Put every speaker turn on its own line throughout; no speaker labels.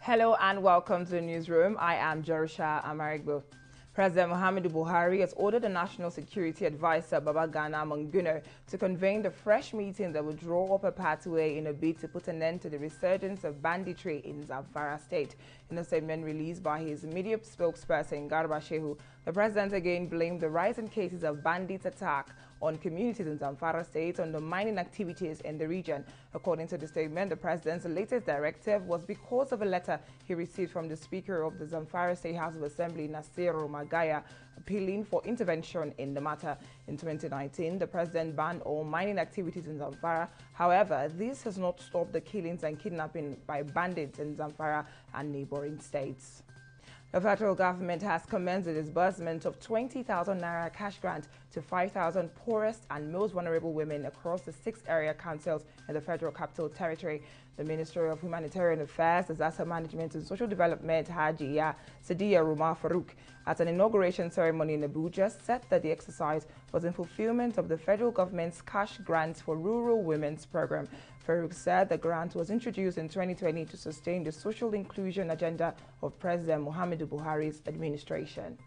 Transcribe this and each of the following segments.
Hello and welcome to the newsroom. I am Jerusha Amarigbo. President Muhammadu Buhari has ordered the National Security Advisor Babagana Manguno to convene the fresh meeting that will draw up a pathway in a bid to put an end to the resurgence of banditry in Zamfara State. In a statement released by his immediate spokesperson, Garba Shehu, the president again blamed the rising cases of bandit attack on communities in Zamfara State, undermining activities in the region. According to the statement, the president's latest directive was because of a letter he received from the Speaker of the Zamfara State House of Assembly, Nasiru Magaya, appealing for intervention in the matter. In 2019, the president banned all mining activities in Zamfara. However, this has not stopped the killings and kidnapping by bandits in Zamfara and neighboring states. The federal government has commenced the disbursement of 20,000 naira cash grant to 5,000 poorest and most vulnerable women across the 6 area councils in the Federal Capital Territory. The Ministry of Humanitarian Affairs, Disaster Management and Social Development, Hajiya Sadiya Rumar Farouk, at an inauguration ceremony in Abuja, said that the exercise was in fulfillment of the federal government's cash grants for rural women's program. Farouk said the grant was introduced in 2020 to sustain the social inclusion agenda of President Muhammadu Buhari's administration.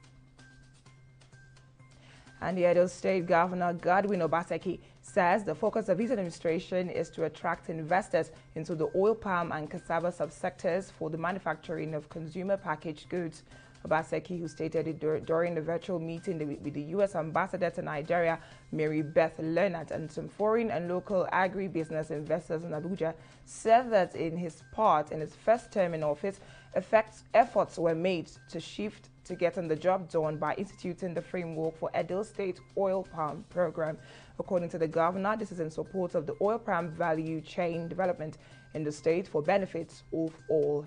And the Edo State Governor Godwin Obaseki says the focus of his administration is to attract investors into the oil palm and cassava subsectors for the manufacturing of consumer packaged goods. Obaseki, who stated it during the virtual meeting with the U.S. Ambassador to Nigeria, Mary Beth Leonard, and some foreign and local agribusiness investors in Abuja, said that in his first term in office, efforts were made to shift to getting the job done by instituting the framework for Edo State Oil Palm Program. According to the governor, this is in support of the oil palm value chain development in the state for benefits of all.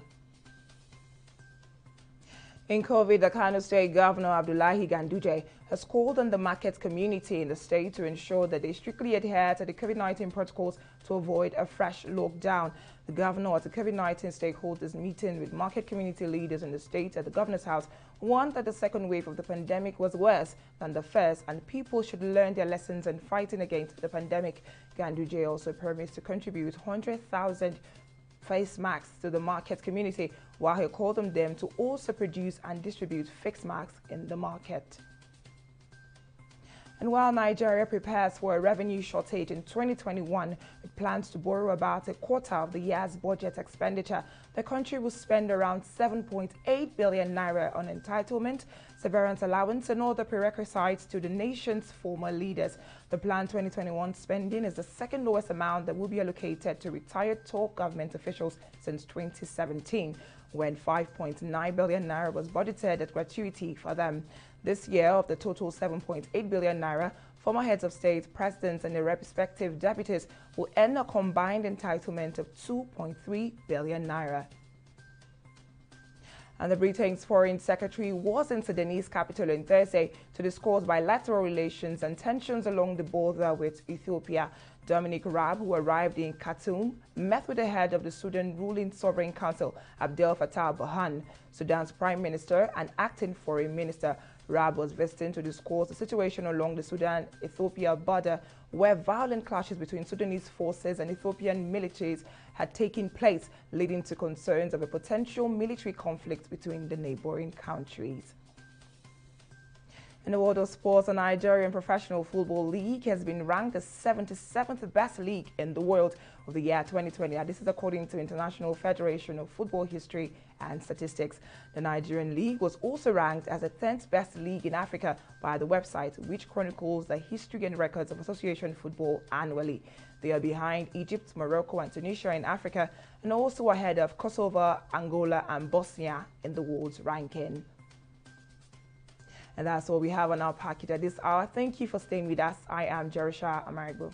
In COVID, the Kano State Governor Abdullahi Ganduje has called on the market community in the state to ensure that they strictly adhere to the COVID-19 protocols to avoid a fresh lockdown. The governor at the COVID-19 stakeholders meeting with market community leaders in the state at the governor's house warned that the second wave of the pandemic was worse than the first and people should learn their lessons in fighting against the pandemic. Ganduje also promised to contribute 100,000 face masks to the market community, while he called on them to also produce and distribute fixed masks in the market. And while Nigeria prepares for a revenue shortage in 2021, with plans to borrow about a quarter of the year's budget expenditure, the country will spend around 7.8 billion naira on entitlement, severance allowance and other prerequisites to the nation's former leaders. The planned 2021 spending is the second lowest amount that will be allocated to retired top government officials since 2017, when 5.9 billion naira was budgeted as gratuity for them. This year, of the total 7.8 billion naira, former heads of state, presidents and their respective deputies will earn a combined entitlement of 2.3 billion naira. And the Britain's Foreign Secretary was in Sudanese capital on Thursday to discuss bilateral relations and tensions along the border with Ethiopia. Dominic Raab, who arrived in Khartoum, met with the head of the Sudan ruling Sovereign Council, Abdel Fattah Burhan, Sudan's Prime Minister and acting Foreign Minister. Raab was visiting to discuss the situation along the Sudan-Ethiopia border, where violent clashes between Sudanese forces and Ethiopian militaries had taken place, leading to concerns of a potential military conflict between the neighboring countries. In the world of sports, the Nigerian Professional Football League has been ranked the 77th best league in the world of the year 2020. This is according to International Federation of Football History and Statistics. The Nigerian League was also ranked as the 10th best league in Africa by the website, which chronicles the history and records of association football annually. They are behind Egypt, Morocco and Tunisia in Africa, and also ahead of Kosovo, Angola and Bosnia in the world's ranking. And that's all we have on our package at this hour. Thank you for staying with us. I am Jerusha Amarigbo.